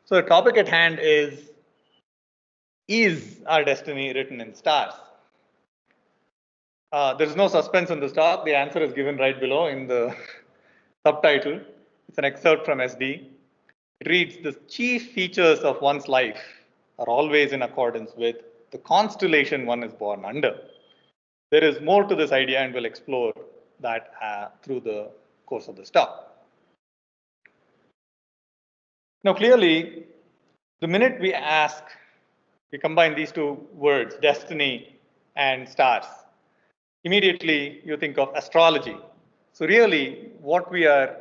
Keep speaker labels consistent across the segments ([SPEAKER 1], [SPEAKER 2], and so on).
[SPEAKER 1] So the topic at hand is our destiny written in stars? There's no suspense in this talk. The answer is given right below in the subtitle. It's an excerpt from SD. It reads, the chief features of one's life are always in accordance with the constellation one is born under. There is more to this idea, and we'll explore that through the course of this talk. Now, clearly, the minute we combine these two words, destiny and stars, immediately you think of astrology. So really, what we are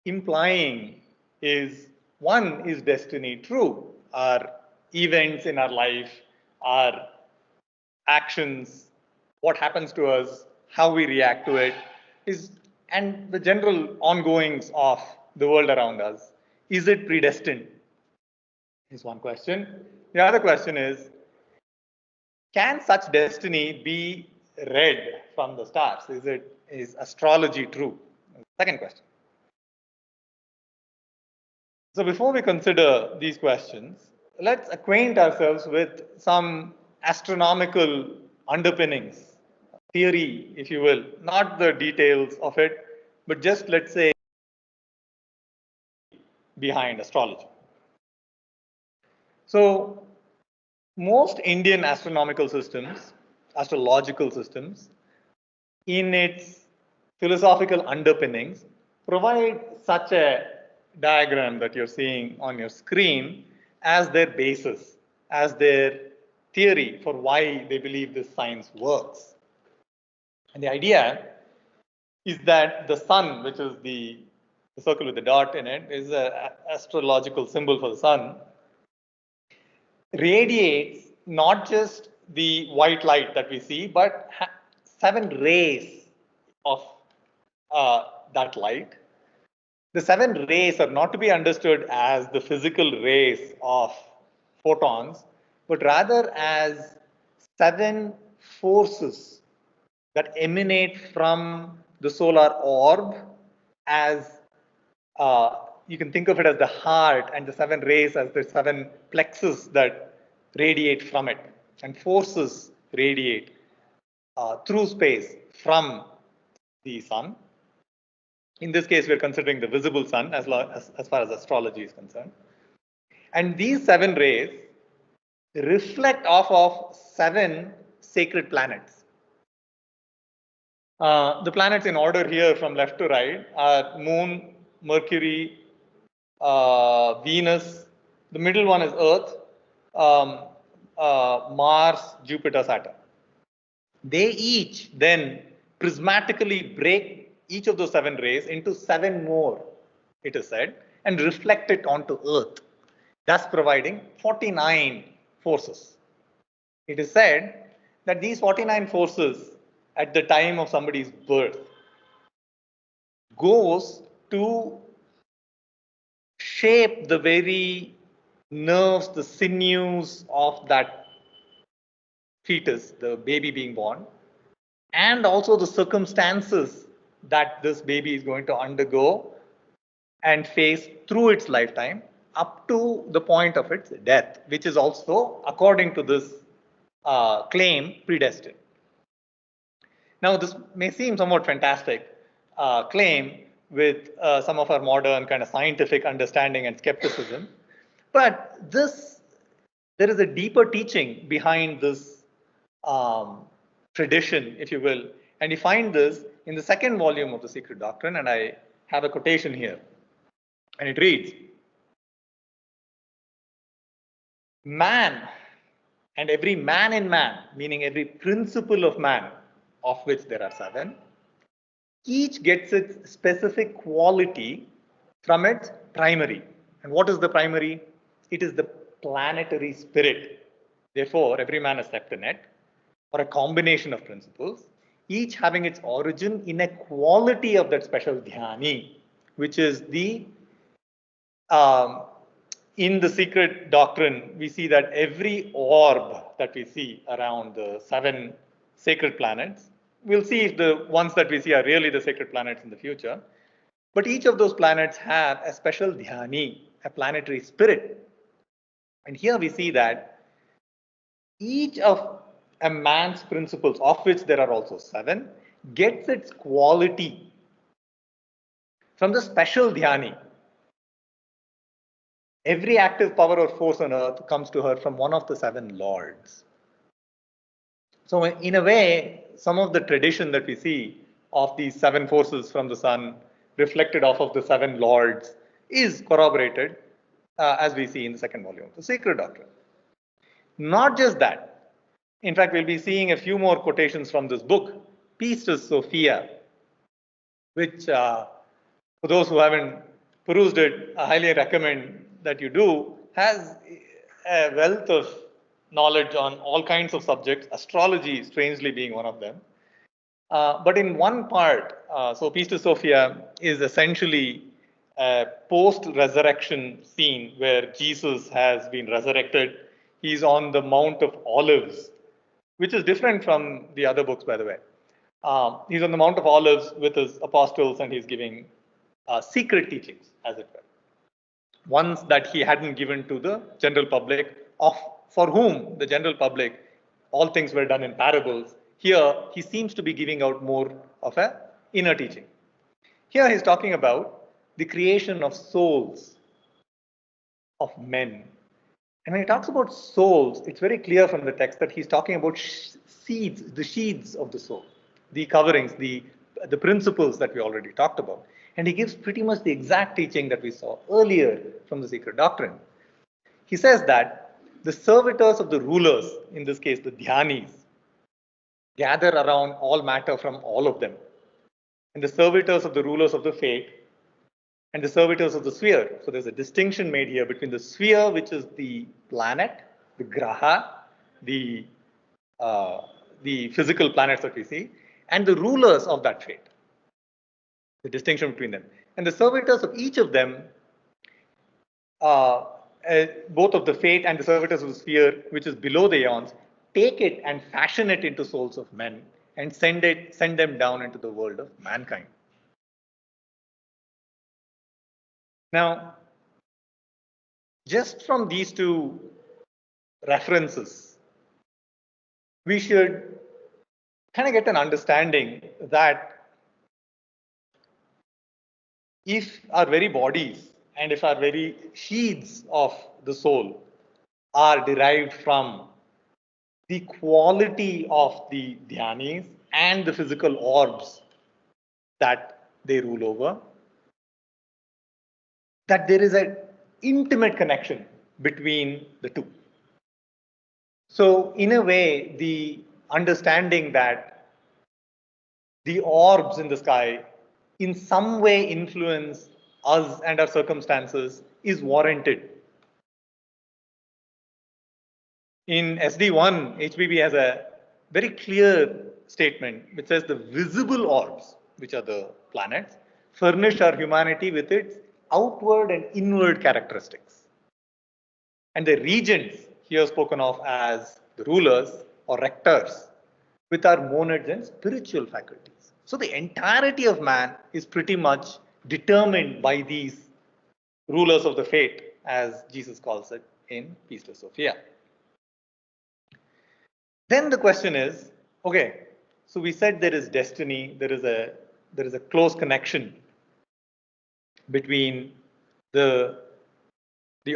[SPEAKER 1] implying is, one, is destiny true? Our events in our life, our actions, what happens to us, how we react to it, and the general ongoings of the world around us, is it predestined? Is one question. The other question is, can such destiny be read from the stars? Is astrology true? Second question. So before we consider these questions, let's acquaint ourselves with some astronomical underpinnings, theory, if you will, not the details of it, but just, let's say, behind astrology. So most Indian astronomical systems, astrological systems, in its philosophical underpinnings, provide such a diagram that you're seeing on your screen as their basis, as their theory for why they believe this science works. And the idea is that the sun, which is the circle with the dot in it, is an astrological symbol for the sun, radiates not just the white light that we see, but 7 rays of that light. The 7 rays are not to be understood as the physical rays of photons, but rather as 7 forces that emanate from the solar orb, as you can think of it as the heart, and the 7 rays as the 7 plexus that radiate from it, and forces radiate through space from the sun. In this case, we're considering the visible sun as far as astrology is concerned. And these 7 rays reflect off of 7 sacred planets. The planets in order here from left to right are Moon, Mercury, Venus. The middle one is Earth, Mars, Jupiter, Saturn. They each then prismatically break each of those 7 rays into 7 more, it is said, and reflect it onto Earth, thus providing 49 forces. It is said that these 49 forces at the time of somebody's birth goes to shape the very nerves, the sinews of that fetus, the baby being born, and also the circumstances that this baby is going to undergo and face through its lifetime up to the point of its death, which is also, according to this claim, predestined. Now, this may seem somewhat fantastic claim with some of our modern kind of scientific understanding and skepticism, but there is a deeper teaching behind this tradition, if you will, and you find this in the 2nd volume of the Secret Doctrine, and I have a quotation here, and it reads, man and every man in man, meaning every principle of man, of which there are 7, each gets its specific quality from its primary. And what is the primary? It is the planetary spirit. Therefore, every man is septenet, or a combination of principles, each having its origin in a quality of that special dhyani, which is the in the Secret Doctrine, we see that every orb that we see around the 7 sacred planets, we'll see if the ones that we see are really the sacred planets in the future, but each of those planets have a special dhyani, a planetary spirit. And here we see that each of a man's principles, of which there are also 7, gets its quality from the special dhyani. Every active power or force on earth comes to her from one of the 7 lords. So in a way, some of the tradition that we see of these 7 forces from the sun reflected off of the 7 lords is corroborated as we see in the second volume of the Sacred Doctrine. Not just that. In fact, we'll be seeing a few more quotations from this book, Pistis Sophia, which for those who haven't perused it, I highly recommend that you do, has a wealth of knowledge on all kinds of subjects, astrology strangely being one of them. But in one part, so Pistis Sophia is essentially a post-resurrection scene where Jesus has been resurrected. He's on the Mount of Olives, which is different from the other books, by the way. He's on the Mount of Olives with his apostles and he's giving secret teachings, as it were. Ones that he hadn't given to the general public, for whom the general public, all things were done in parables. Here, he seems to be giving out more of an inner teaching. Here, he's talking about the creation of souls of men. And when he talks about souls, it's very clear from the text that he's talking about seeds, the sheaths of the soul, the coverings, the principles that we already talked about. And he gives pretty much the exact teaching that we saw earlier from the Secret Doctrine. He says that the servitors of the rulers, in this case the dhyanis, gather around all matter from all of them. And the servitors of the rulers of the fate and the servitors of the sphere. So there's a distinction made here between the sphere, which is the planet, the graha, the physical planets that we see, and the rulers of that fate. The distinction between them. And the servitors of each of them, both of the fate and the servitors of the sphere, which is below the eons, take it and fashion it into souls of men and send them down into the world of mankind. Now, just from these two references, we should kind of get an understanding that if our very bodies and if our very sheaths of the soul are derived from the quality of the dhyanis and the physical orbs that they rule over, that there is an intimate connection between the two. So in a way, the understanding that the orbs in the sky in some way influence us and our circumstances is warranted. In SD1, HBB has a very clear statement which says the visible orbs, which are the planets, furnish our humanity with its outward and inward characteristics. And the regents, here spoken of as the rulers or rectors, with our monads and spiritual faculties. So the entirety of man is pretty much determined by these rulers of the fate, as Jesus calls it in Pistis Sophia. Then the question is, okay, so we said there is destiny, there is a close connection between the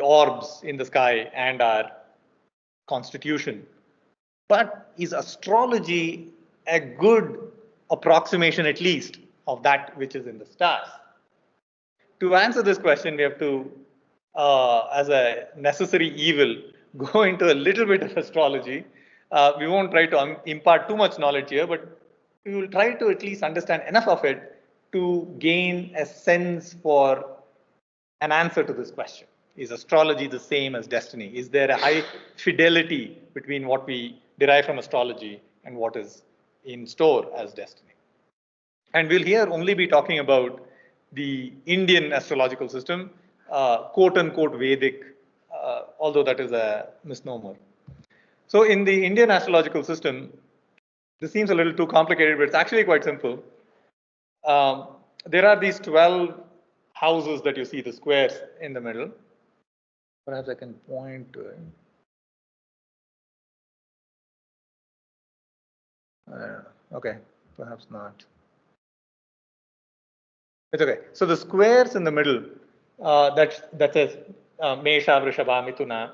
[SPEAKER 1] orbs in the sky and our constitution. But is astrology a good approximation, at least, of that which is in the stars? To answer this question, we have to, as a necessary evil, go into a little bit of astrology. We won't try to impart too much knowledge here, but we will try to at least understand enough of it to gain a sense for an answer to this question. Is astrology the same as destiny? Is there a high fidelity between what we derive from astrology and what is in store as destiny? And we'll here only be talking about the Indian astrological system, quote unquote Vedic, although that is a misnomer. So in the Indian astrological system, this seems a little too complicated, but it's actually quite simple. There are these 12 houses that you see, the squares in the middle. Perhaps I can point to it. Okay, perhaps not. It's okay. So the squares in the middle, that says Mesha, Vrishabha, Mithuna,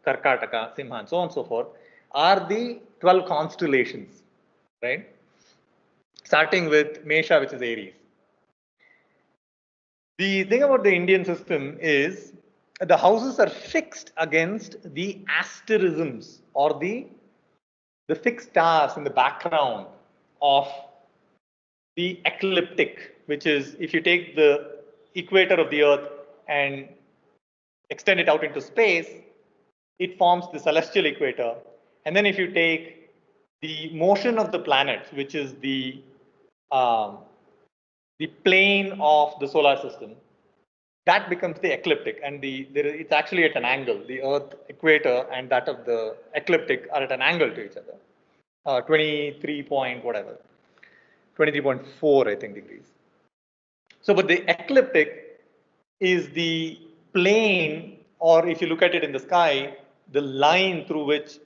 [SPEAKER 1] Karkataka, Simha, and so on and so forth, are the 12 constellations, right? Starting with Mesha, which is Aries. The thing about the Indian system is the houses are fixed against the asterisms or the fixed stars in the background of the ecliptic, which is if you take the equator of the earth and extend it out into space, it forms the celestial equator. And then if you take the motion of the planets, which is um, the plane of the solar system, that becomes the ecliptic, and it's actually at an angle. The Earth equator and that of the ecliptic are at an angle to each other. 23 point whatever, 23.4 I think degrees. So, but the ecliptic is the plane, or if you look at it in the sky, the line through which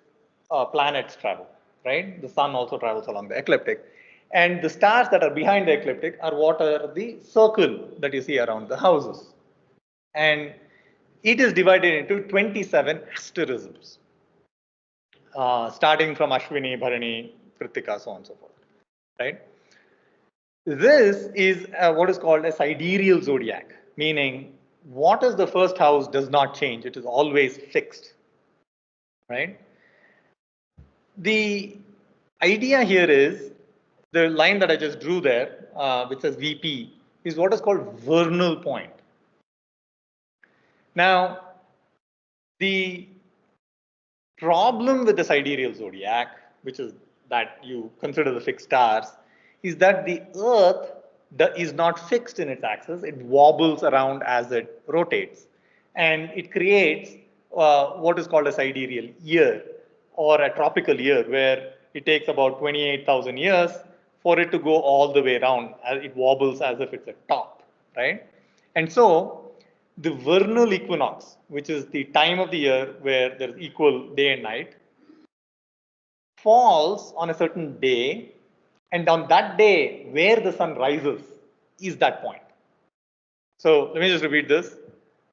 [SPEAKER 1] planets travel, right? The sun also travels along the ecliptic. And the stars that are behind the ecliptic are what are the circle that you see around the houses. And it is divided into 27 asterisms, starting from Ashwini, Bharani, Kritika, so on and so forth, right? This is what is called a sidereal zodiac, meaning what is the first house does not change. It is always fixed, right? The idea here is the line that I just drew there, which says VP, is what is called vernal point. Now, the problem with the sidereal zodiac, which is that you consider the fixed stars, is that the Earth is not fixed in its axis. It wobbles around as it rotates. And it creates what is called a sidereal year or a tropical year, where it takes about 28,000 years for it to go all the way around. It wobbles as if it's a top, right? And so the vernal equinox, which is the time of the year where there's equal day and night, falls on a certain day, and on that day where the sun rises is that point. So let me just repeat this.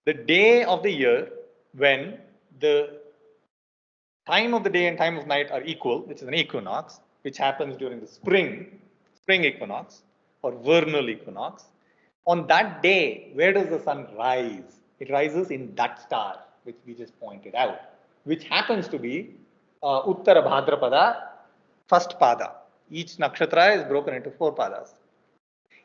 [SPEAKER 1] The day of the year when the time of the day and time of night are equal, which is an equinox, which happens during the spring equinox or vernal equinox. On that day, where does the sun rise? It rises in that star, which we just pointed out, which happens to be Uttara Bhadrapada, first pada. Each nakshatra is broken into 4 padas.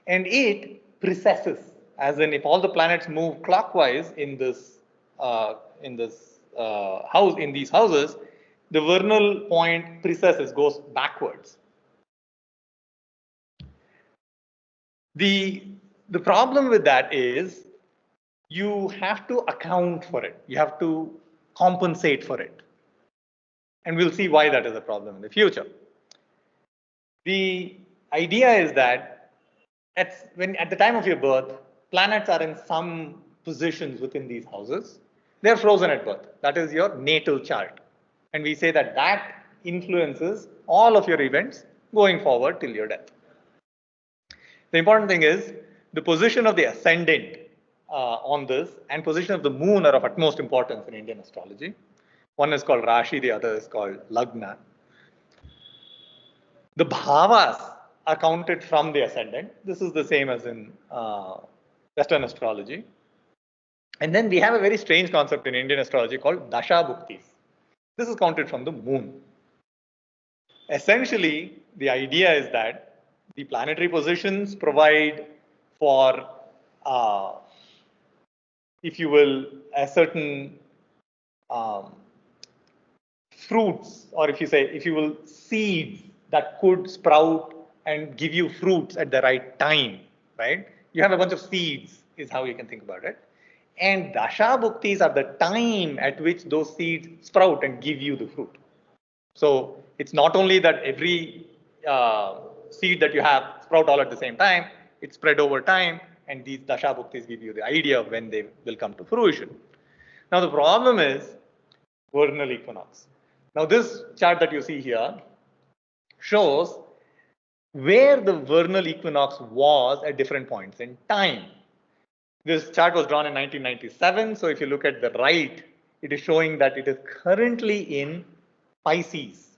[SPEAKER 1] And it precesses, as in if all the planets move clockwise in this house, in these houses, the vernal point precesses, goes backwards. The problem with that is you have to account for it. You have to compensate for it. And we'll see why that is a problem in the future. The idea is that at the time of your birth, planets are in some positions within these houses. They're frozen at birth. That is your natal chart. And we say that that influences all of your events going forward till your death. The important thing is the position of the ascendant on this and position of the moon are of utmost importance in Indian astrology. One is called Rashi, the other is called Lagna. The bhavas are counted from the ascendant. This is the same as in Western astrology. And then we have a very strange concept in Indian astrology called Dasha Bhuktis. This is counted from the moon. Essentially, the idea is that the planetary positions provide for, if you will, a certain fruits, or if you will, seeds that could sprout and give you fruits at the right time, right? You have a bunch of seeds, is how you can think about it. And Dasha Bhuktis are the time at which those seeds sprout and give you the fruit. So it's not only that every seed that you have sprout all at the same time, it's spread over time, and these Dasha Bhuktis give you the idea of when they will come to fruition. Now the problem is vernal equinox. Now this chart that you see here shows where the vernal equinox was at different points in time. This chart was drawn in 1997. So if you look at the right, it is showing that it is currently in Pisces.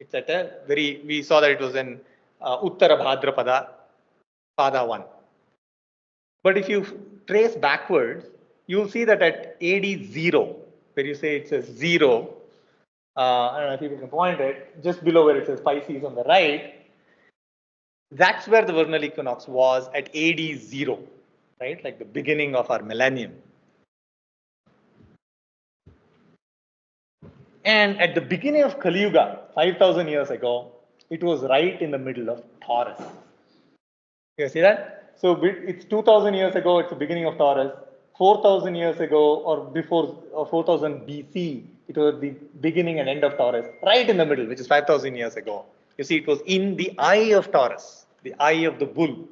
[SPEAKER 1] It's at a we saw that it was in Uttara Bhadrapada, Pada 1. But if you trace backwards, you'll see that at AD 0, where you say it says 0, I don't know if you can point it, just below where it says Pisces on the right, that's where the vernal equinox was at AD 0, right? Like the beginning of our millennium. And at the beginning of Kali Yuga, 5,000 years ago, it was right in the middle of Taurus. You see that? So it's 2,000 years ago, it's the beginning of Taurus. 4,000 years ago, or before 4,000 BC, it was the beginning and end of Taurus, right in the middle, which is 5,000 years ago. You see, it was in the eye of Taurus, the eye of the bull.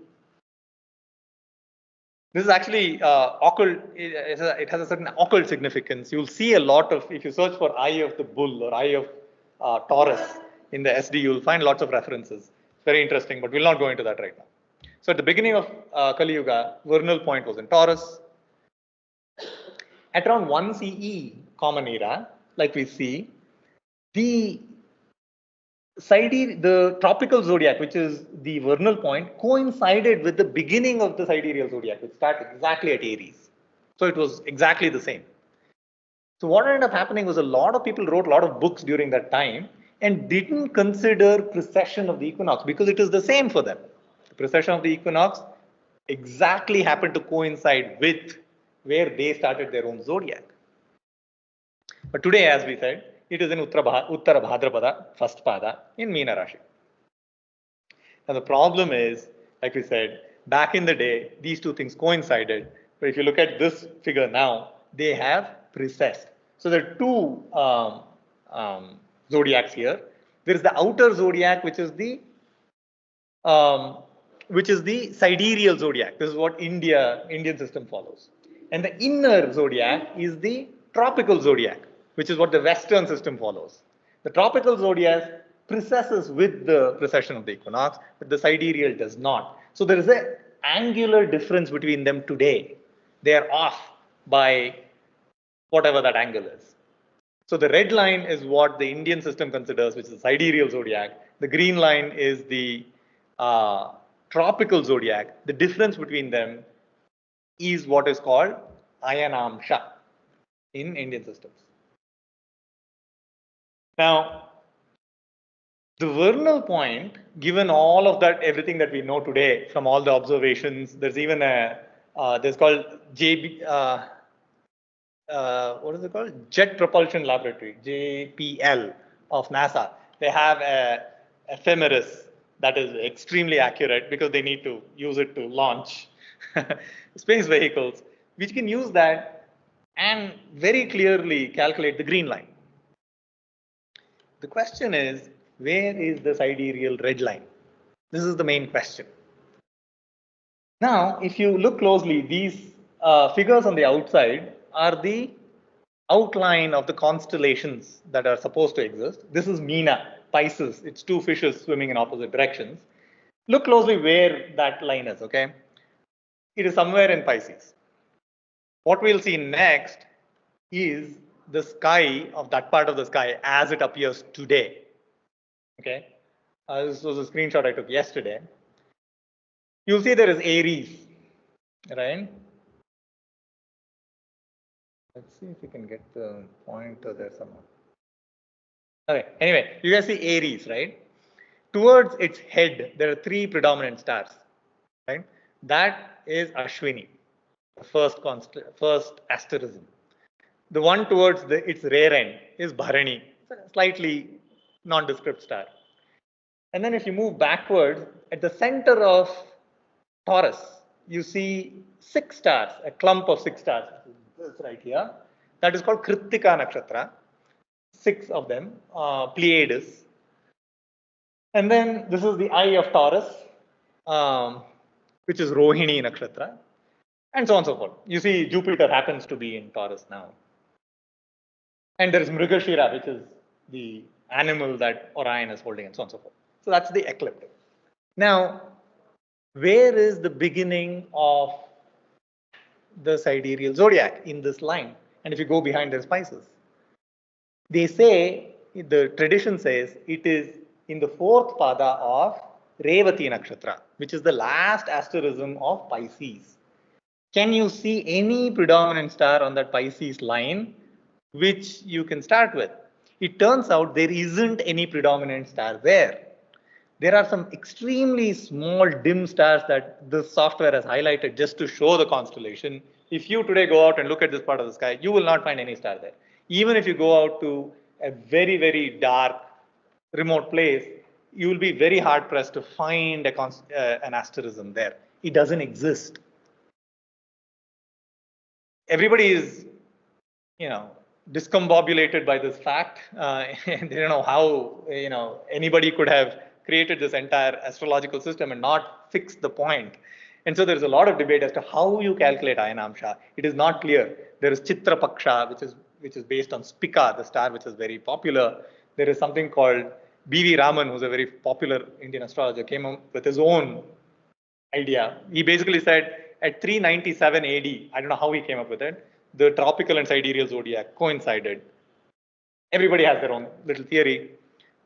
[SPEAKER 1] This is actually occult. It has a certain occult significance. You'll see a lot of, if you search for eye of the bull or eye of Taurus in the SD, you'll find lots of references. It's very interesting, but we'll not go into that right now. So at the beginning of Kali Yuga, vernal point was in Taurus. At around 1 CE, Common Era, like we see, the tropical zodiac, which is the vernal point, coincided with the beginning of the sidereal zodiac, which started exactly at Aries. So it was exactly the same. So what ended up happening was a lot of people wrote a lot of books during that time and didn't consider precession of the equinox because it is the same for them. The precession of the equinox exactly happened to coincide with where they started their own zodiac. But today, as we said, it is in Uttara Bhadrapada, first pada, in Meena Rashi. Now the problem is, like we said, back in the day, these two things coincided. But if you look at this figure now, they have precessed. So there are two zodiacs here. There is the outer zodiac, which is the sidereal zodiac. This is what Indian system follows. And the inner zodiac is the tropical zodiac, which is what the Western system follows. The tropical zodiac precesses with the precession of the equinox, but the sidereal does not. So there is an angular difference between them today. They are off by whatever that angle is. So the red line is what the Indian system considers, which is the sidereal zodiac. The green line is the tropical zodiac. The difference between them is what is called ayanamsha in Indian systems. Now, the vernal point, given all of that, everything that we know today from all the observations, there's even there's called what is it called? Jet Propulsion Laboratory, JPL of NASA. They have a ephemeris that is extremely accurate because they need to use it to launch space vehicles, which can use that and very clearly calculate the green line. The question is, where is the sidereal red line? This is the main question. Now, if you look closely, these figures on the outside are the outline of the constellations that are supposed to exist. This is Meena, Pisces. It's two fishes swimming in opposite directions. Look closely where that line is, okay? It is somewhere in Pisces. What we'll see next is the sky of that part of the sky as it appears today. Okay, this was a screenshot I took yesterday. You'll see there is Aries, right? Let's see if we can get the pointer there somewhere. Okay, anyway, you guys see Aries, right? Towards its head, there are three predominant stars, right? That is Ashwini, the first asterism. The one towards its rear end is Bharani, a slightly nondescript star. And then if you move backwards, at the center of Taurus, you see 6 stars, a clump of 6 stars. This right here. That is called Kritika Nakshatra. 6 of them, Pleiades. And then this is the eye of Taurus, which is Rohini Nakshatra, and so on and so forth. You see, Jupiter happens to be in Taurus now. And there is Mrigashira, which is the animal that Orion is holding, and so on and so forth. So that's the ecliptic. Now, where is the beginning of the sidereal zodiac in this line? And if you go behind their Pisces, they say, the tradition says, it is in the fourth pada of Revati Nakshatra, which is the last asterism of Pisces. Can you see any predominant star on that Pisces line which you can start with? It turns out there isn't any predominant star there. There are some extremely small dim stars that this software has highlighted just to show the constellation. If you today go out and look at this part of the sky, you will not find any star there. Even if you go out to a very, very dark, remote place, you will be very hard pressed to find an asterism there. It doesn't exist. Everybody is, discombobulated by this fact. And they don't know how, anybody could have created this entire astrological system and not fixed the point. And so there's a lot of debate as to how you calculate Ayanamsha. It is not clear. There is Chitra Paksha, which is based on Spica, the star which is very popular. There is something called B.V. Raman, who's a very popular Indian astrologer, came up with his own idea. He basically said at 397 AD, I don't know how he came up with it, the tropical and sidereal zodiac coincided. Everybody has their own little theory.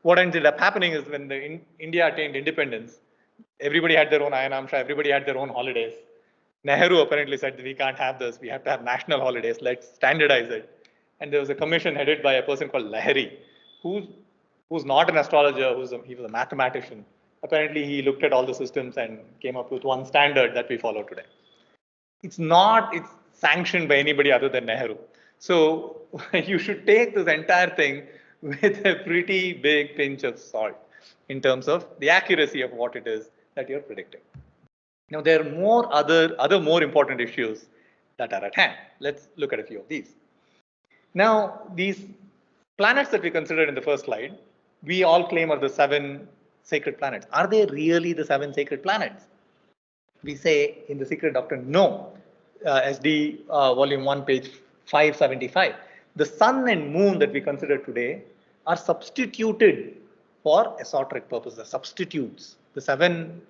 [SPEAKER 1] What ended up happening is when India attained independence, everybody had their own Ayanamsha, everybody had their own holidays. Nehru apparently said, we can't have this, we have to have national holidays, let's standardize it. And there was a commission headed by a person called Lahiri, who's not an astrologer, he was a mathematician. Apparently, he looked at all the systems and came up with one standard that we follow today. It's sanctioned by anybody other than Nehru. So you should take this entire thing with a pretty big pinch of salt in terms of the accuracy of what it is that you're predicting. Now, there are other more important issues that are at hand. Let's look at a few of these. Now, these planets that we considered in the first slide, we all claim are the 7 sacred planets. Are they really the 7 sacred planets? We say in the Secret Doctrine, no. SD volume 1, page 575. The sun and moon that we consider today are substituted for esoteric purposes, substitutes. The 7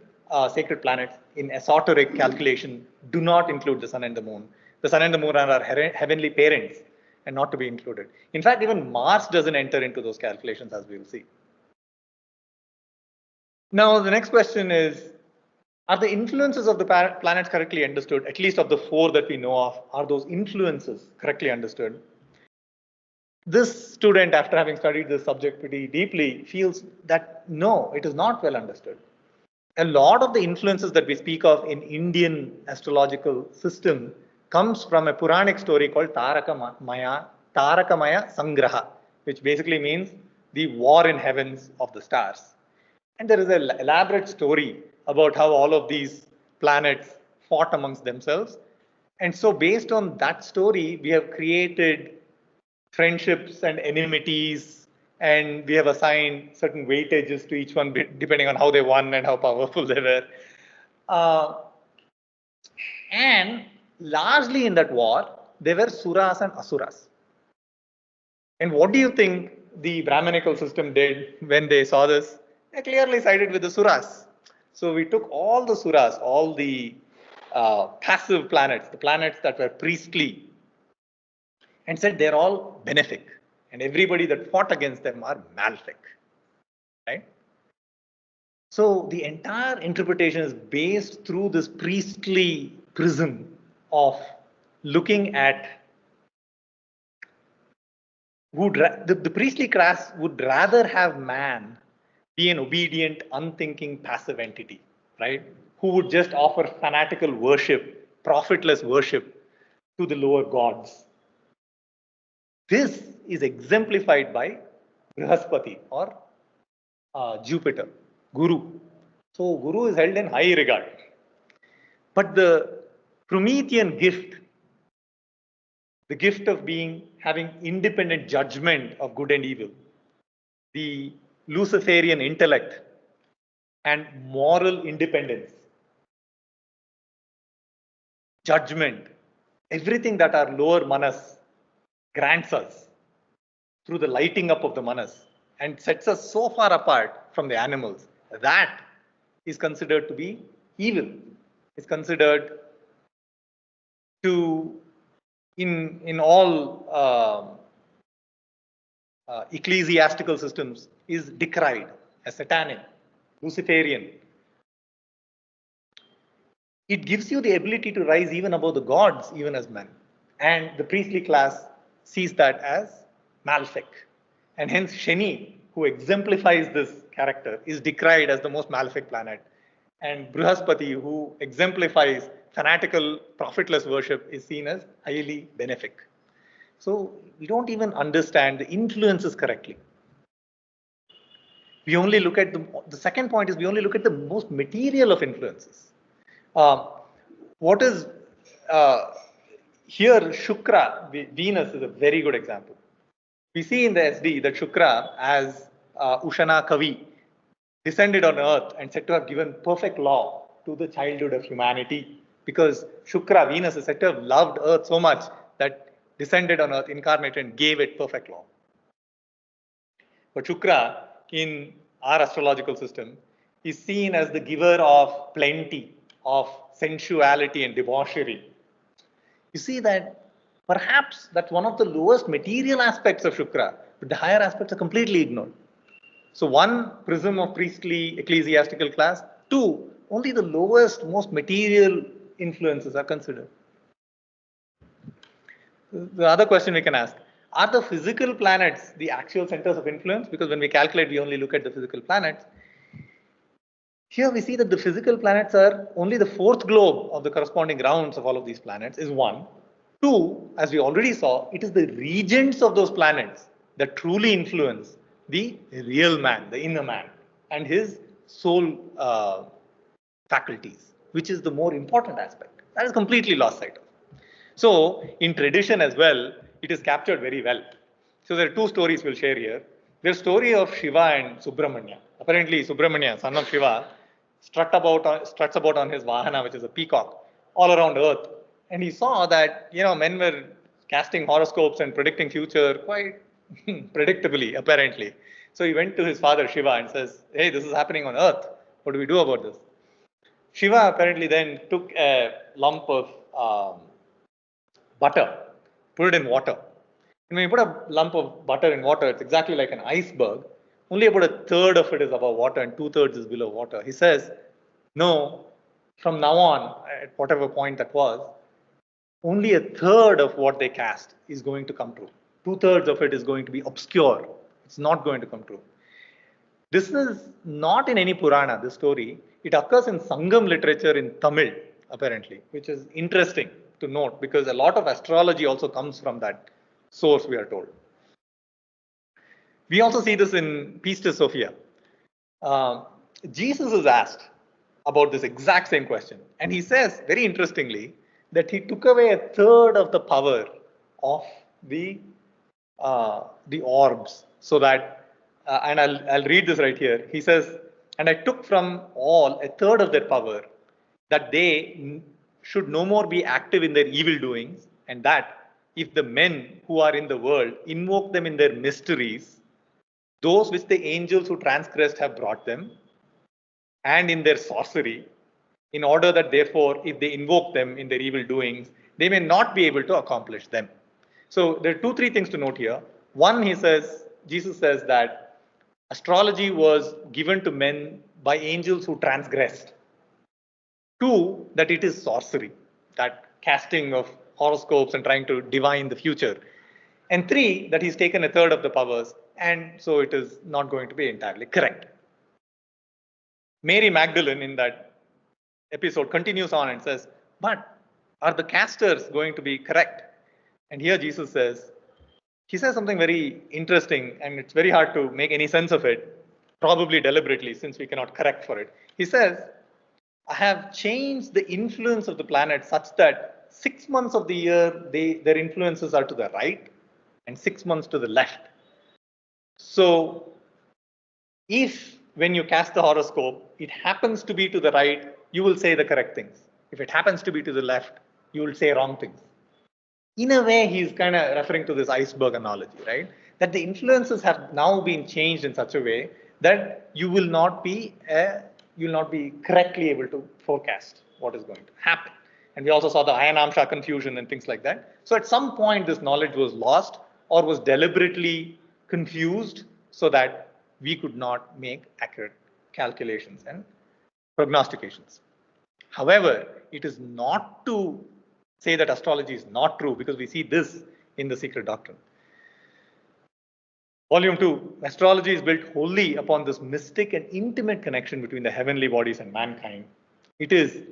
[SPEAKER 1] sacred planets in esoteric calculation do not include the sun and the moon. The sun and the moon are our heavenly parents and not to be included. In fact, even Mars doesn't enter into those calculations, as we will see. Now, the next question is, are the influences of the planets correctly understood? At least of the 4 that we know of, are those influences correctly understood? This student, after having studied this subject pretty deeply, feels that no, it is not well understood. A lot of the influences that we speak of in Indian astrological system comes from a Puranic story called Tarakamaya Sangraha, which basically means the war in heavens of the stars. And there is an elaborate story about how all of these planets fought amongst themselves. And so based on that story, we have created friendships and enmities, and we have assigned certain weightages to each one depending on how they won and how powerful they were. And largely in that war, there were Suras and Asuras. And what do you think the Brahmanical system did when they saw this? They clearly sided with the Suras. So we took all the Suras, all the passive planets, the planets that were priestly, and said they're all benefic. And everybody that fought against them are malefic. Right? So the entire interpretation is based through this priestly prism of looking at the priestly class would rather have man be an obedient, unthinking, passive entity, right? Who would just offer fanatical worship, profitless worship to the lower gods. This is exemplified by Brihaspati or Jupiter, Guru. So Guru is held in high regard. But the Promethean gift, the gift of having independent judgment of good and evil, the Luciferian intellect, and moral independence, judgment, everything that our lower manas grants us through the lighting up of the manas and sets us so far apart from the animals. That is considered to be evil. It's considered to, in all ecclesiastical systems, is decried as satanic, Luciferian. It gives you the ability to rise even above the gods, even as men. And the priestly class sees that as malefic. And hence Shani, who exemplifies this character, is decried as the most malefic planet. And Brihaspati, who exemplifies fanatical, profitless worship, is seen as highly benefic. So we don't even understand the influences correctly. We only look at the second point is we only look at the most material of influences. What is here Shukra, Venus is a very good example. We see in the SD that Shukra as Ushana Kavi descended on earth and said to have given perfect law to the childhood of humanity, because Shukra, Venus, is said to have loved earth so much that descended on earth, incarnated, and gave it perfect law. But Shukra, in our astrological system, is seen as the giver of plenty, of sensuality and debauchery. You see that perhaps that's one of the lowest material aspects of Shukra, but the higher aspects are completely ignored. So one, prism of priestly ecclesiastical class. Two, only the lowest, most material influences are considered. The other question we can ask, are the physical planets the actual centers of influence? Because when we calculate, we only look at the physical planets. Here we see that the physical planets are only the fourth globe of the corresponding rounds of all of these planets is one. Two, as we already saw, it is the regents of those planets that truly influence the real man, the inner man, and his soul faculties, which is the more important aspect. That is completely lost sight of. So, in tradition as well, it is captured very well. So, there are two stories we'll share here. There's a story of Shiva and Subramanya. Apparently, Subramanya, son of Shiva, struts about on his Vahana, which is a peacock, all around Earth. And he saw that, men were casting horoscopes and predicting future quite predictably, apparently. So he went to his father Shiva and says, hey, this is happening on Earth. What do we do about this? Shiva apparently then took a lump of butter, put it in water. And when you put a lump of butter in water, it's exactly like an iceberg. Only about a third of it is above water and 2/3 is below water. He says, no, from now on, at whatever point that was, only a third of what they cast is going to come true. 2/3 of it is going to be obscure. It's not going to come true. This is not in any Purana, this story. It occurs in Sangam literature in Tamil, apparently, which is interesting to note because a lot of astrology also comes from that source, we are told. We also see this in Pistis Sophia. Jesus is asked about this exact same question. And he says, very interestingly, that he took away a third of the power of the orbs. So that, and I'll read this right here. He says, and I took from all a third of their power, that they should no more be active in their evil doings, and that if the men who are in the world invoke them in their mysteries, those which the angels who transgressed have brought them, and in their sorcery, in order that therefore, if they invoke them in their evil doings, they may not be able to accomplish them. So there are 2-3 things to note here. One, Jesus says that astrology was given to men by angels who transgressed. 2, that it is sorcery, that casting of horoscopes and trying to divine the future. And 3, that he's taken a third of the powers, and so it is not going to be entirely correct. Mary Magdalene in that episode continues on and says, but are the casters going to be correct? And here Jesus says, he says something very interesting, and it's very hard to make any sense of it, probably deliberately, since we cannot correct for it. He says, I have changed the influence of the planet such that 6 months of the year, their influences are to the right, and 6 months to the left. So, if when you cast the horoscope, it happens to be to the right, you will say the correct things. If it happens to be to the left, you will say wrong things. In a way, he's kind of referring to this iceberg analogy, right? that the influences have now been changed in such a way that you will not be correctly able to forecast what is going to happen. And we also saw the Ayanamsha confusion and things like that. So at some point, this knowledge was lost or was deliberately confused so that we could not make accurate calculations and prognostications. However, it is not to say that astrology is not true, because we see this in the Secret Doctrine. Volume 2, astrology is built wholly upon this mystic and intimate connection between the heavenly bodies and mankind. It is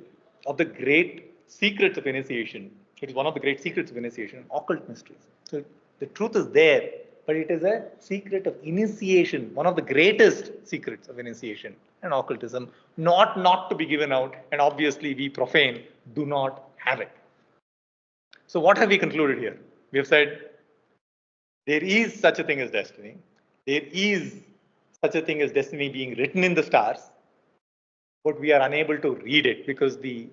[SPEAKER 1] of the great secrets of initiation. It is one of the great secrets of initiation, occult mysteries. So the truth is there, but it is a secret of initiation, one of the greatest secrets of initiation and occultism, not to be given out, and obviously we profane do not have it. So what have we concluded here? We have said there is such a thing as destiny. There is such a thing as destiny being written in the stars, but we are unable to read it because the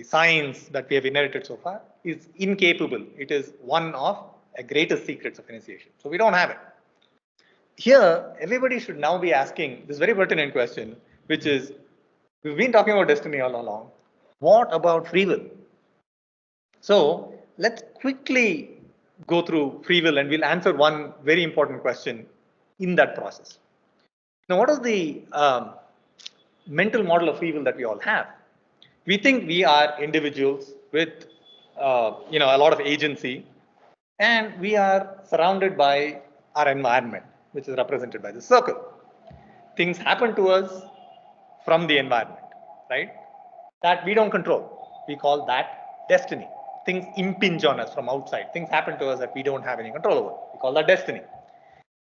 [SPEAKER 1] science that we have inherited so far is incapable. It is one of the greatest secrets of initiation. So we don't have it. Here, everybody should now be asking this very pertinent question, which is, we've been talking about destiny all along. What about free will? So let's quickly go through free will, and we'll answer one very important question in that process. Now, what is the mental model of free will that we all have? We think we are individuals with a lot of agency, and we are surrounded by our environment, which is represented by the circle. Things happen to us from the environment, right? That we don't control. We call that destiny. Things impinge on us from outside. Things happen to us that we don't have any control over. We call that destiny.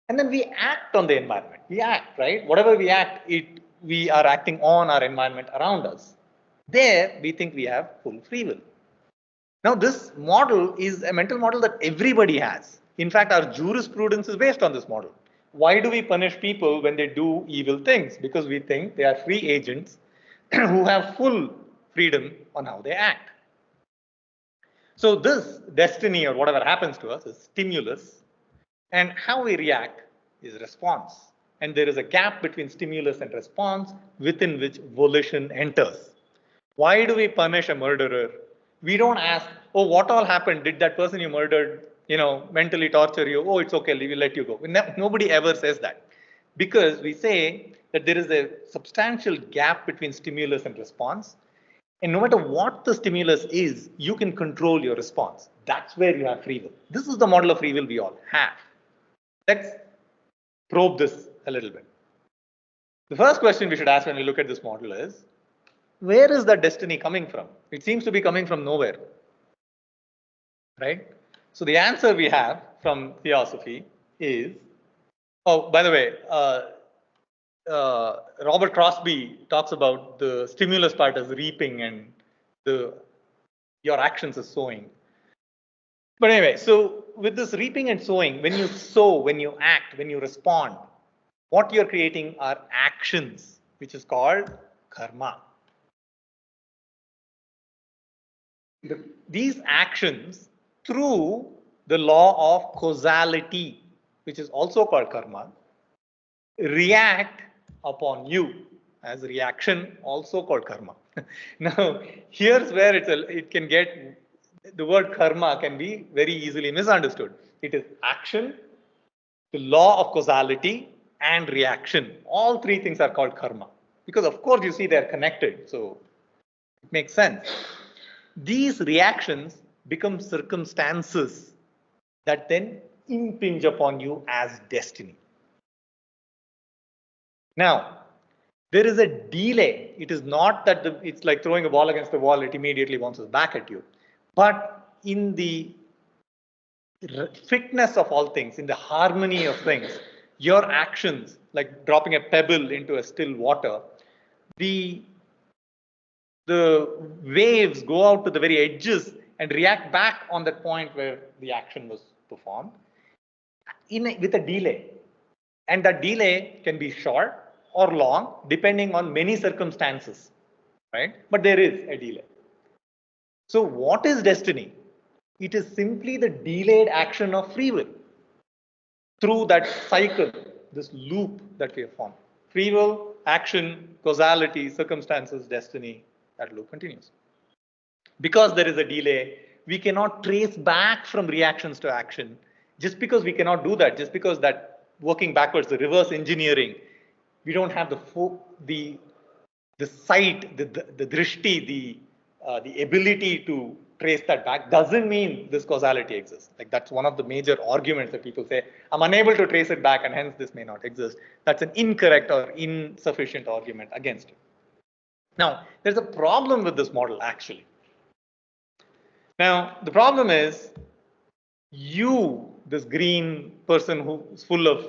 [SPEAKER 1] And then we act on the environment. We act, right? Whatever we act, we are acting on our environment around us. There, we think we have full free will. Now, this model is a mental model that everybody has. In fact, our jurisprudence is based on this model. Why do we punish people when they do evil things? Because we think they are free agents who have full freedom on how they act. So this destiny, or whatever happens to us, is stimulus, and how we react is response. And there is a gap between stimulus and response within which volition enters. Why do we punish a murderer? We don't ask, oh, what all happened? Did that person you murdered, mentally torture you? Oh, it's okay, we will let you go. Nobody ever says that, because we say that there is a substantial gap between stimulus and response. And no matter what the stimulus is, you can control your response. That's where you have free will. This is the model of free will we all have. Let's probe this a little bit. The first question we should ask when we look at this model is, where is that destiny coming from? It seems to be coming from nowhere, right? So the answer we have from Theosophy is, oh, by the way, Robert Crosby talks about the stimulus part as reaping and your actions as sowing. But anyway, so with this reaping and sowing, when you sow, when you act, when you respond, what you're creating are actions, which is called karma. These actions, through the law of causality, which is also called karma, react upon you as reaction, also called karma. Now, here's where it can get, the word karma can be very easily misunderstood. It is action, the law of causality, and reaction. All three things are called karma, because of course you see they're connected, so it makes sense. These reactions become circumstances that then impinge upon you as destiny. Now, there is a delay. It is not that it's like throwing a ball against the wall, it immediately bounces back at you. But in the fitness of all things, in the harmony of things, your actions, like dropping a pebble into a still water, the waves go out to the very edges and react back on that point where the action was performed with a delay. And that delay can be short or long, depending on many circumstances, right? But there is a delay. So what is destiny? It is simply the delayed action of free will through that cycle, this loop that we have formed. Free will, action, causality, circumstances, destiny, that loop continues. Because there is a delay, we cannot trace back from reactions to action. Just because we cannot do that, just because that working backwards, the reverse engineering, we don't have the sight, the drishti, the ability to trace that back, doesn't mean this causality exists. Like that's one of the major arguments that people say, I'm unable to trace it back and hence this may not exist. That's an incorrect or insufficient argument against it. Now, there's a problem with this model actually. Now, the problem is you, this green person who's full of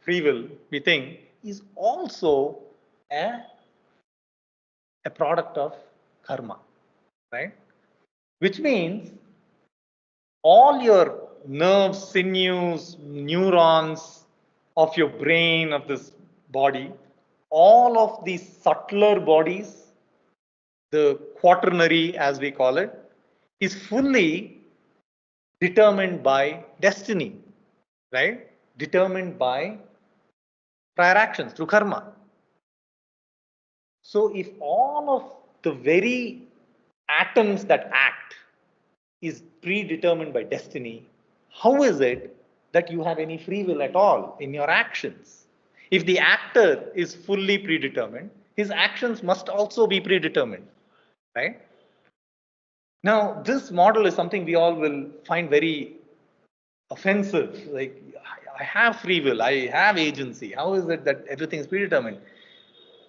[SPEAKER 1] free will, we think, is also a product of karma, right? Which means all your nerves, sinews, neurons of your brain, of this body, all of these subtler bodies, the quaternary as we call it, is fully determined by destiny, right? Determined by prior actions through karma. So if all of the very atoms that act is predetermined by destiny, how is it that you have any free will at all in your actions? If the actor is fully predetermined, his actions must also be predetermined, right? Now, this model is something we all will find very offensive. Like, I have free will, I have agency. How is it that everything is predetermined?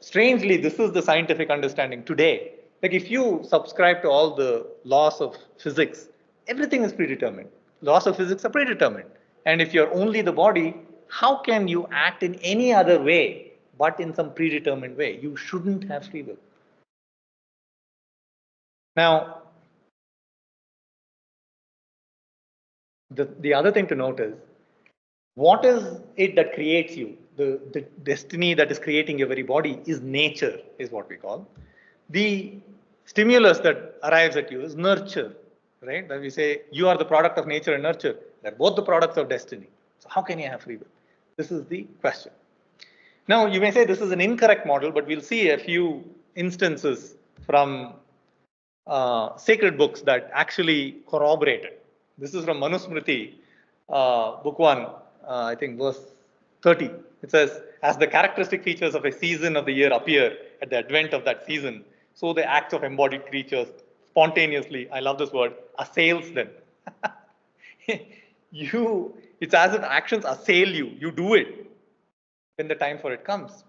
[SPEAKER 1] Strangely, this is the scientific understanding today. Like, if you subscribe to all the laws of physics, everything is predetermined. Laws of physics are predetermined. And if you're only the body, how can you act in any other way but in some predetermined way? You shouldn't have free will. Now, the other thing to note is, what is it that creates you? The destiny that is creating your very body is nature, is what we call. The stimulus that arrives at you is nurture, right? That we say you are the product of nature and nurture. They're both the products of destiny. So how can you have free will? This is the question. Now, you may say this is an incorrect model, but we'll see a few instances from sacred books that actually corroborate it. This is from Manusmriti, book 1, I think verse 30. It says, as the characteristic features of a season of the year appear at the advent of that season, so the acts of embodied creatures spontaneously, I love this word, assails them. It's as if actions assail you. You do it when the time for it comes.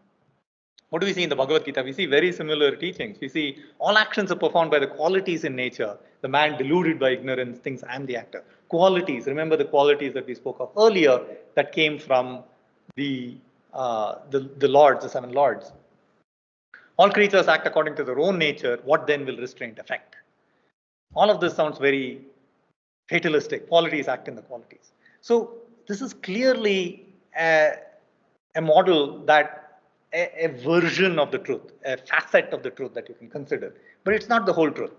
[SPEAKER 1] What do we see in the Bhagavad Gita? We see very similar teachings. We see all actions are performed by the qualities in nature. The man deluded by ignorance thinks I am the actor. Qualities, remember the qualities that we spoke of earlier that came from the lords, the 7 lords. All creatures act according to their own nature. What then will restraint affect? All of this sounds very fatalistic. Qualities act in the qualities. So this is clearly a model that a version of the truth, a facet of the truth that you can consider. But it's not the whole truth.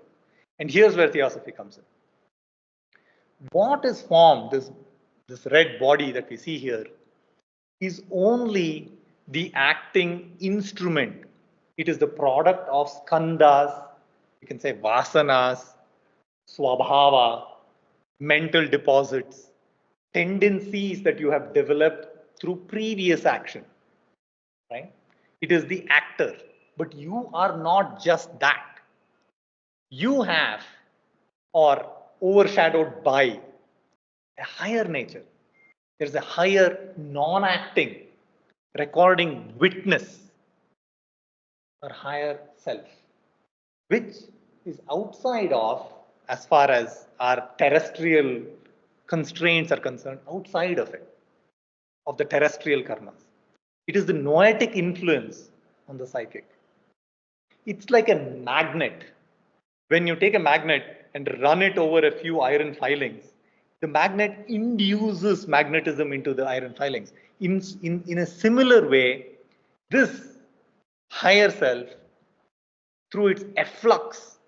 [SPEAKER 1] And here's where theosophy comes in. What is formed, this red body that we see here, is only the acting instrument. It is the product of skandhas, you can say vasanas, swabhava, mental deposits, tendencies that you have developed through previous action, right? It is the actor, but you are not just that. You have, or overshadowed by, a higher nature. There's a higher non-acting, recording witness, or higher self, which is outside of, as far as our terrestrial constraints are concerned, outside of it, of the terrestrial karmas. It is the noetic influence on the psychic. It's like a magnet. When you take a magnet and run it over a few iron filings, the magnet induces magnetism into the iron filings. In a similar way, this higher self, through its efflux,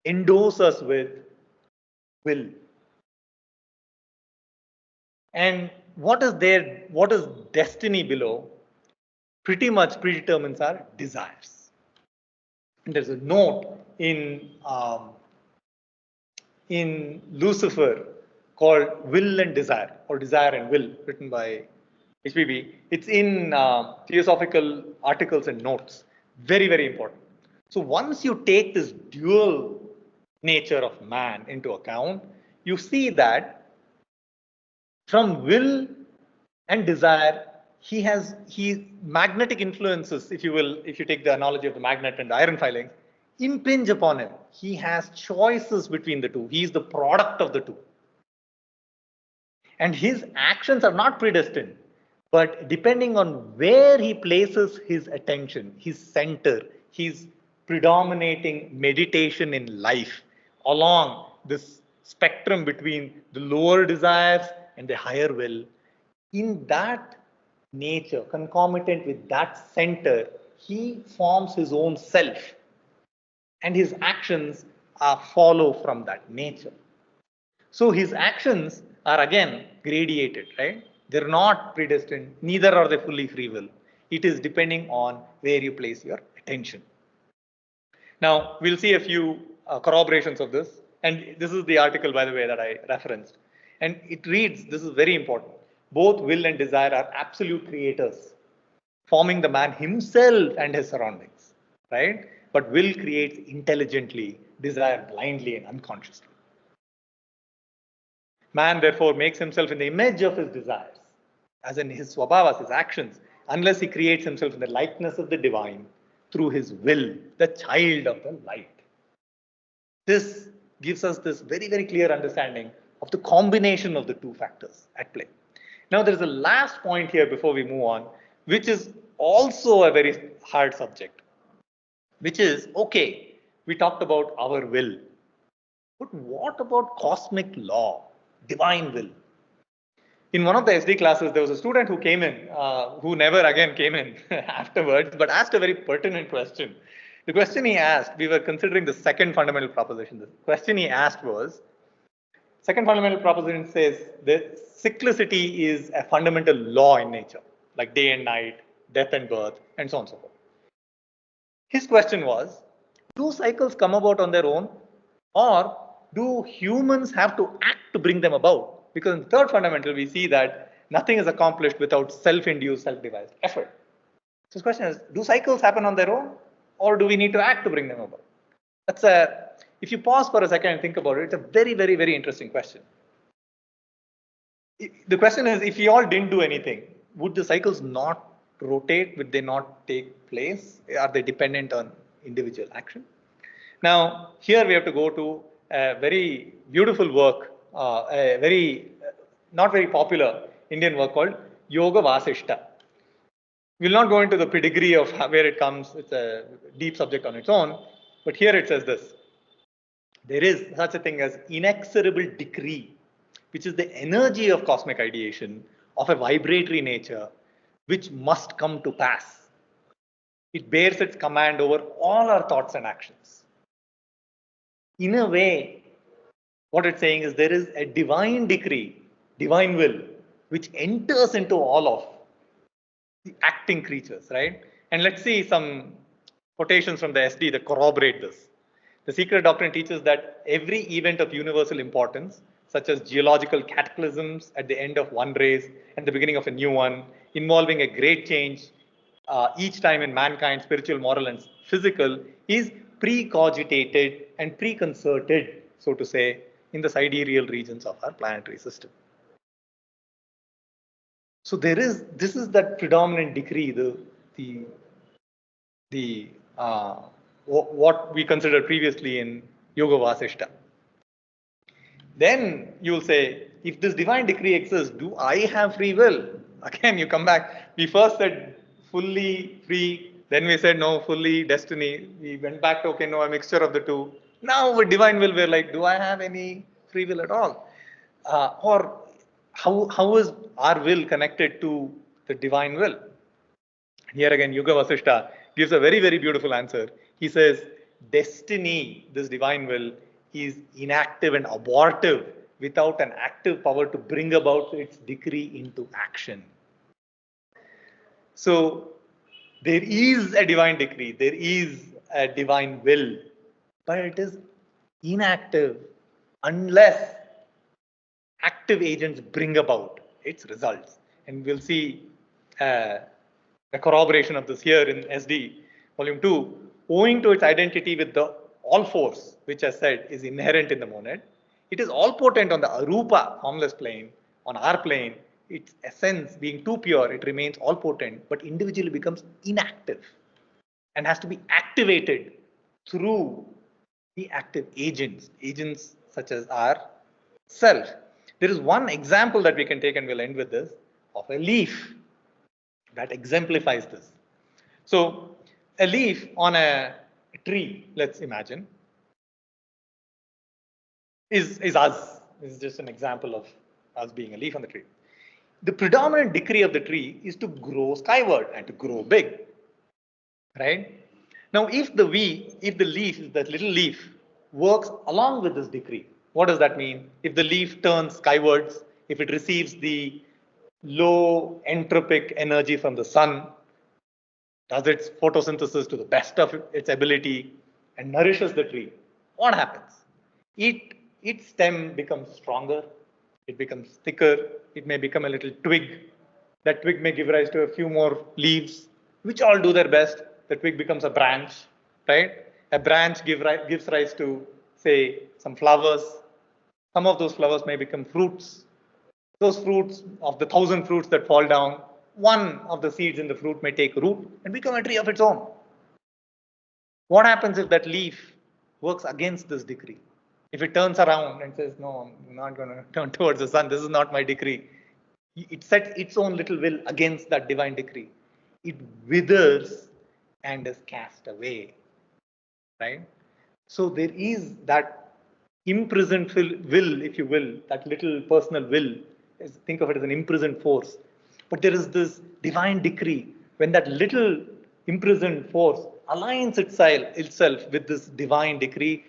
[SPEAKER 1] endows us with will. And what is destiny below? Pretty much predetermines our desires. And there's a note in Lucifer called Will and Desire, or Desire and Will, written by HPB. It's in Theosophical articles and notes. Very, very important. So once you take this dual nature of man into account, you see that from will and desire, he magnetic influences, if you will, if you take the analogy of the magnet and the iron filings, impinge upon him. He has choices between the two. He is the product of the two. And his actions are not predestined, but depending on where he places his attention, his center, his predominating meditation in life along this spectrum between the lower desires and the higher will, in that nature, concomitant with that center, he forms his own self, and his actions follow from that nature. So his actions are again gradiated, right? They're not predestined, neither are they fully free will. It is depending on where you place your attention. Now, we'll see a few corroborations of this. And this is the article, by the way, that I referenced. And it reads, this is very important. Both will and desire are absolute creators, forming the man himself and his surroundings, right? But will creates intelligently, desire blindly and unconsciously. Man therefore makes himself in the image of his desires, as in his swabhavas, his actions, unless he creates himself in the likeness of the divine through his will, the child of the light. This gives us this very, very clear understanding of the combination of the two factors at play. Now, there's a last point here before we move on, which is also a very hard subject, which is, okay, we talked about our will, but what about cosmic law, divine will? In one of the SD classes, there was a student who came in, who never again came in afterwards, but asked a very pertinent question. The question he asked, we were considering the second fundamental proposition. The question he asked was, second fundamental proposition says that cyclicity is a fundamental law in nature, like day and night, death and birth, and so on and so forth. His question was, do cycles come about on their own, or do humans have to act to bring them about? Because in the third fundamental, we see that nothing is accomplished without self-induced, self-devised effort. So his question is, do cycles happen on their own, or do we need to act to bring them about? If you pause for a second and think about it, it's a very, very, very interesting question. The question is, if we all didn't do anything, would the cycles not rotate? Would they not take place? Are they dependent on individual action? Now, here we have to go to a very beautiful work, a very not very popular Indian work called Yoga Vasishta. We'll not go into the pedigree of where it comes. It's a deep subject on its own. But here it says this. There is such a thing as inexorable decree, which is the energy of cosmic ideation of a vibratory nature, which must come to pass. It bears its command over all our thoughts and actions. In a way, what it's saying is there is a divine decree, divine will, which enters into all of the acting creatures, right? And let's see some quotations from the SD that corroborate this. The secret doctrine teaches that every event of universal importance, such as geological cataclysms at the end of one race and the beginning of a new one, involving a great change each time in mankind, spiritual, moral, and physical, is precogitated and preconcerted, so to say, in the sidereal regions of our planetary system. So this is that predominant decree, what we considered previously in Yoga Vasishta. Then you'll say, if this divine decree exists, do I have free will? Again, you come back. We first said fully free, then we said no, fully destiny. We went back to, okay, no, a mixture of the two. Now with divine will, we're like, do I have any free will at all? Or how is our will connected to the divine will? Here again, Yoga Vasishta gives a very, very beautiful answer. He says, destiny, this divine will, is inactive and abortive without an active power to bring about its decree into action. So there is a divine decree, there is a divine will, but it is inactive unless active agents bring about its results. And we'll see a corroboration of this here in SD volume 2, owing to its identity with the all force, which as said is inherent in the monad. It is all potent on the arupa formless plane. On our plane, its essence being too pure, it remains all potent, but individually becomes inactive and has to be activated through the active agents such as our self. There is one example that we can take, and we'll end with this, of a leaf that exemplifies this. So a leaf on a tree, let's imagine, is us. This is just an example of us being a leaf on the tree. The predominant decree of the tree is to grow skyward and to grow big, right? Now, if the leaf, that little leaf, works along with this decree, what does that mean? If the leaf turns skywards, if it receives the low entropic energy from the sun, does its photosynthesis to the best of its ability, and nourishes the tree, what happens? Its stem becomes stronger, it becomes thicker, it may become a little twig. That twig may give rise to a few more leaves, which all do their best. The twig becomes a branch, right? A branch gives rise to, say, some flowers. Some of those flowers may become fruits. Those fruits, of the 1,000 fruits that fall down, one of the seeds in the fruit may take root and become a tree of its own. What happens if that leaf works against this decree? If it turns around and says, no, I'm not going to turn towards the sun, this is not my decree. It sets its own little will against that divine decree. It withers and is cast away, right? So there is that imprisoned will, if you will, that little personal will. Think of it as an imprisoned force. But there is this divine decree when that little imprisoned force aligns itself with this divine decree.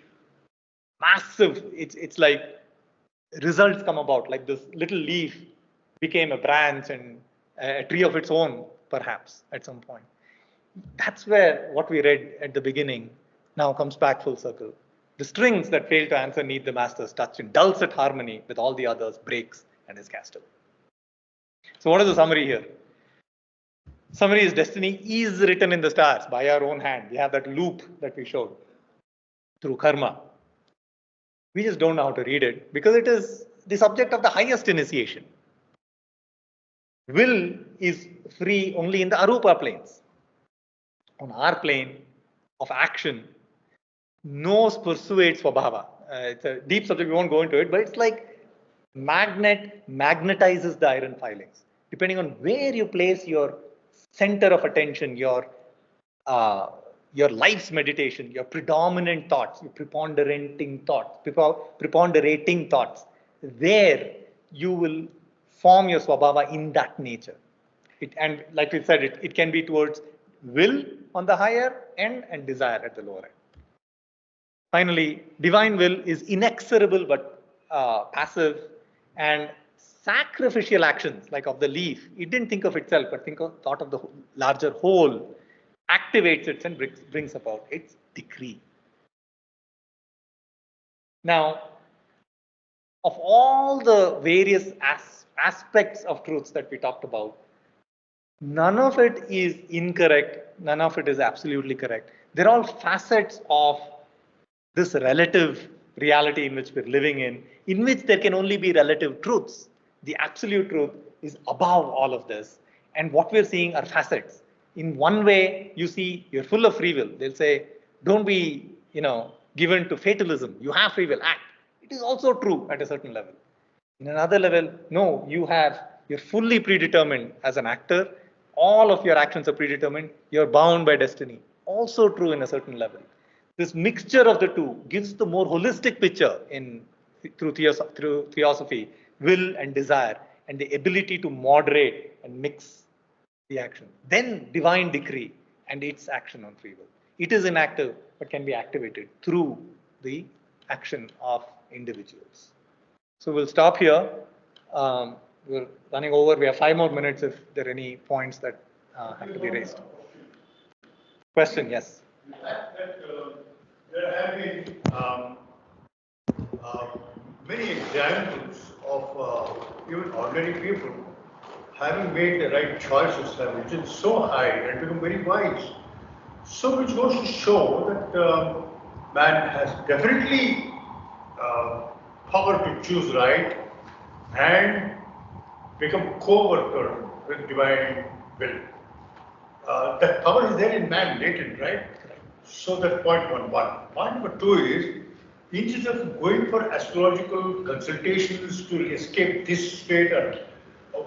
[SPEAKER 1] Massive, it's like results come about, like this little leaf became a branch and a tree of its own, perhaps at some point. That's where what we read at the beginning now comes back full circle. The strings that fail to answer need the master's touch in dulcet harmony with all the others breaks and is cast away. So what is the summary here? Summary is destiny is written in the stars by our own hand. We have that loop that we showed through karma. We just don't know how to read it because it is the subject of the highest initiation. Will is free only in the arupa planes. On our plane of action, knows persuades swabhava. It's a deep subject, we won't go into it, but it's like magnet magnetizes the iron filings. Depending on where you place your center of attention, your life's meditation, your predominant thoughts, your preponderating thoughts, there you will form your swabhava in that nature. And like we said, it can be towards will on the higher end and desire at the lower end. Finally, divine will is inexorable but passive, and sacrificial actions like of the leaf, it didn't think of itself but thought of the larger whole, activates it and brings about its decree. Now, of all the various aspects of truths that we talked about, none of it is incorrect, none of it is absolutely correct. They're all facets of this relative reality in which we're living in which there can only be relative truths. The absolute truth is above all of this. And what we're seeing are facets. In one way, you see you're full of free will. They'll say, don't be, given to fatalism. You have free will, act. It is also true at a certain level. In another level, no, you're fully predetermined as an actor. All of your actions are predetermined. You're bound by destiny. Also true in a certain level. This mixture of the two gives the more holistic picture through theosophy, will and desire, and the ability to moderate and mix the action. Then divine decree and its action on free will. It is inactive, but can be activated through the action of individuals. So we'll stop here. We're running over. We have 5 more minutes if there are any points that have to be raised. Question, yes.
[SPEAKER 2] The fact that there have been many examples of even ordinary people having made the right choices, have reached so high and become very wise. So which goes to show that man has definitely power to choose right and become co-worker with divine will. That power is there in man, latent, right? So that's point one. Point number two is, instead of going for astrological consultations to escape this state and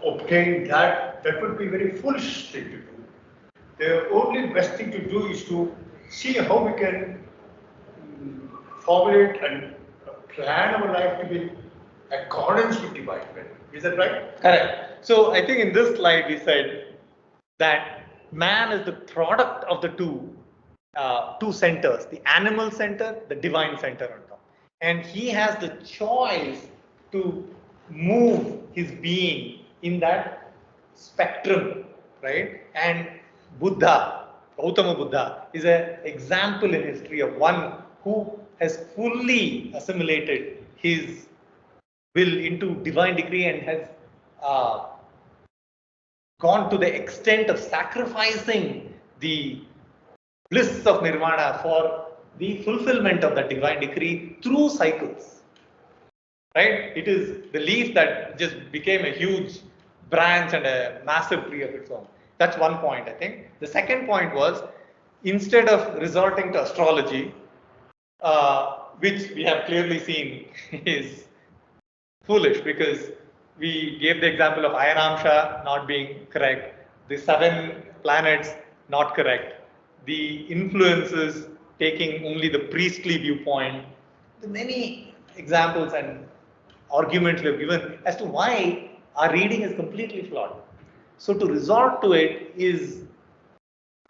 [SPEAKER 2] obtain that, that would be a very foolish thing to do. The only best thing to do is to see how we can formulate and plan our life to be in accordance with divine will. Is that right?
[SPEAKER 1] Correct. So I think in this slide we said that man is the product of the two centers, the animal center, the divine center on top. And he has the choice to move his being in that spectrum, right? And Buddha, Gautama Buddha, is an example in history of one who has fully assimilated his will into divine decree and has gone to the extent of sacrificing the bliss of nirvana for the fulfillment of that divine decree through cycles. Right? It is the leaf that just became a huge branch and a massive tree of its own. That's one point, I think. The second point was, instead of resorting to astrology, which we have clearly seen is foolish, because we gave the example of Ayanamsha not being correct, the 7 planets not correct, the influences taking only the priestly viewpoint, the many examples and arguments we have given as to why our reading is completely flawed. So to resort to it is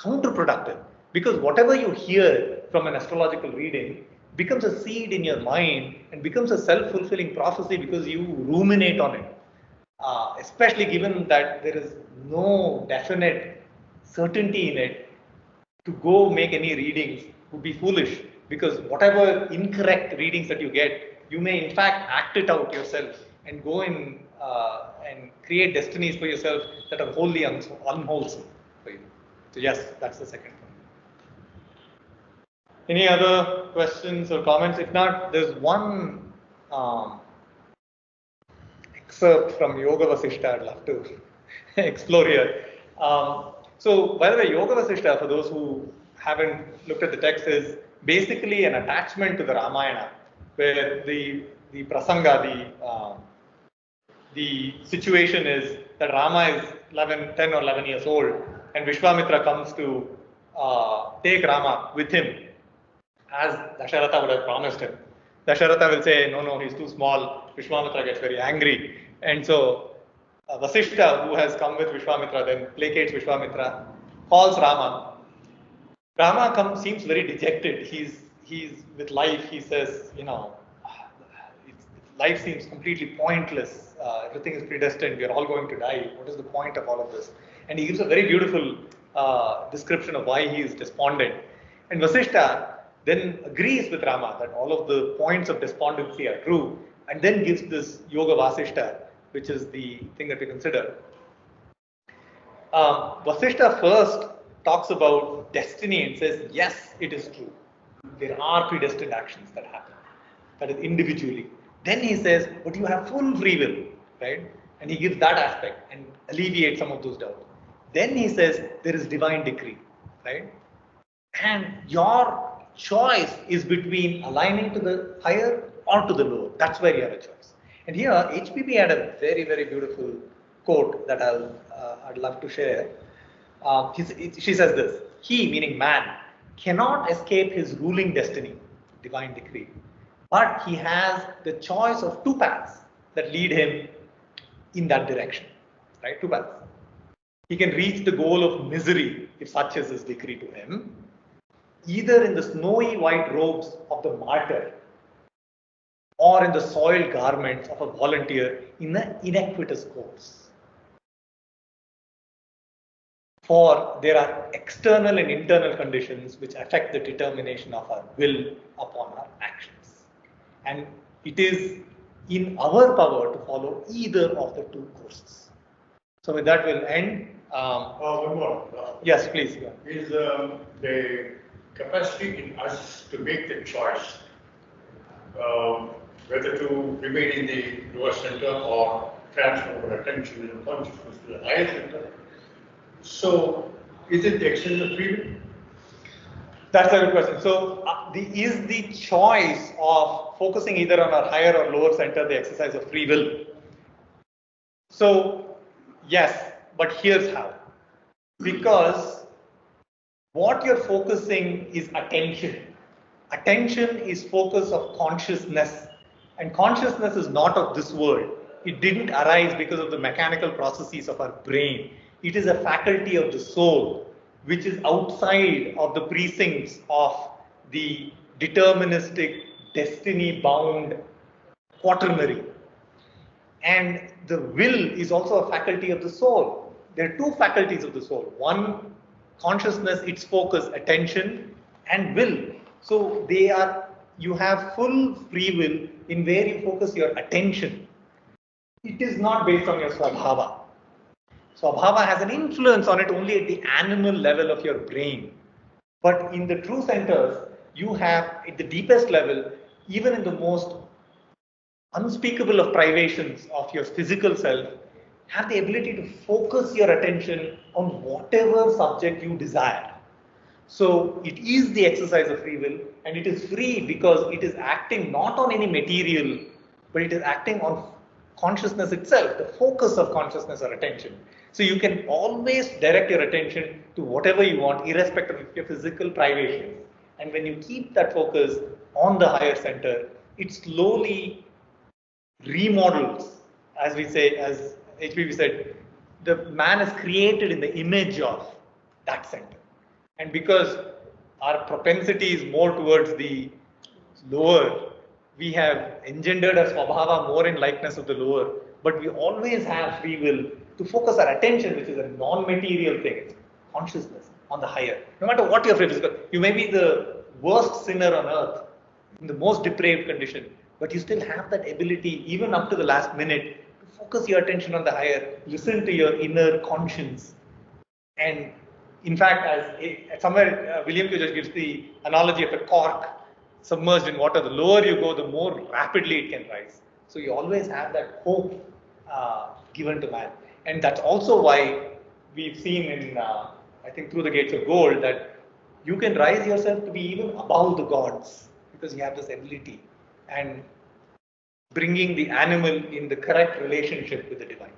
[SPEAKER 1] counterproductive, because whatever you hear from an astrological reading becomes a seed in your mind and becomes a self-fulfilling prophecy because you ruminate on it. Especially given that there is no definite certainty in it, to go make any readings would be foolish, because whatever incorrect readings that you get, you may in fact act it out yourself and go in and create destinies for yourself that are wholly unwholesome for you. So yes, that's the second point. Any other questions or comments? If not, there's one excerpt from Yoga Vasishta I'd love to explore here. So, by the way, Yoga Vasishta, for those who haven't looked at the text, is basically an attachment to the Ramayana, where the prasanga, the situation is that Rama is 10 or 11 years old, and Vishwamitra comes to take Rama with him, as Dasharatha would have promised him. Dasharatha will say, no, he's too small. Vishwamitra gets very angry. And so Vasishta, who has come with Vishwamitra, then placates Vishwamitra, calls Rama. Rama seems very dejected. He's with life. He says, life seems completely pointless. Everything is predestined. We are all going to die. What is the point of all of this? And he gives a very beautiful description of why he is despondent. And Vasishta then agrees with Rama that all of the points of despondency are true, and then gives this Yoga Vasishta, which is the thing that we consider. Vasishta first talks about destiny and says, yes, it is true. There are predestined actions that happen, that is individually. Then he says, but you have full free will, right? And he gives that aspect and alleviates some of those doubts. Then he says, there is divine decree, right? And your choice is between aligning to the higher or to the lower. That's where you have a choice. And here, HPB had a very, very beautiful quote that I'd love to share. She says this: he, meaning man, cannot escape his ruling destiny, divine decree, but he has the choice of 2 paths that lead him in that direction, right? 2 paths. He can reach the goal of misery, if such is his decree to him, either in the snowy white robes of the martyr, or in the soiled garments of a volunteer in an iniquitous course. For there are external and internal conditions which affect the determination of our will upon our actions. And it is in our power to follow either of the two courses. So with that we'll end.
[SPEAKER 2] One more.
[SPEAKER 1] Yes, please. Yeah.
[SPEAKER 2] Is the capacity in us to make the choice whether to remain in the lower center or transfer our attention and consciousness to the higher center. So, is it the extent of free will?
[SPEAKER 1] That's a good question. So, is the choice of focusing either on our higher or lower center the exercise of free will? So, yes, but here's how. Because what you're focusing is attention. Attention is focus of consciousness, and consciousness is not of this world. It didn't arise because of the mechanical processes of our brain. It is a faculty of the soul, which is outside of the precincts of the deterministic, destiny-bound quaternary. And the will is also a faculty of the soul. There are two faculties of the soul. One, consciousness, its focus, attention, and will. So they are, you have full free will in where you focus your attention. It is not based on your swabhava. Swabhava has an influence on it only at the animal level of your brain. But in the true centers, you have at the deepest level, even in the most unspeakable of privations of your physical self, have the ability to focus your attention on whatever subject you desire. So it is the exercise of free will, and it is free because it is acting not on any material, but it is acting on consciousness itself, the focus of consciousness or attention. So you can always direct your attention to whatever you want, irrespective of your physical privations. And when you keep that focus on the higher center, it slowly remodels, as we say, as HPV said, the man is created in the image of that center. And because our propensity is more towards the lower, we have engendered a swabhava more in likeness of the lower, but we always have free will to focus our attention, which is a non-material thing, it's consciousness, on the higher. No matter what your physical, you may be the worst sinner on earth, in the most depraved condition, but you still have that ability, even up to the last minute, to focus your attention on the higher, listen to your inner conscience. And in fact, as somewhere William Q. gives the analogy of a cork submerged in water. The lower you go, the more rapidly it can rise. So you always have that hope given to man. And that's also why we've seen in, I think, Through the Gates of Gold, that you can rise yourself to be even above the gods because you have this ability and bringing the animal in the correct relationship with the divine.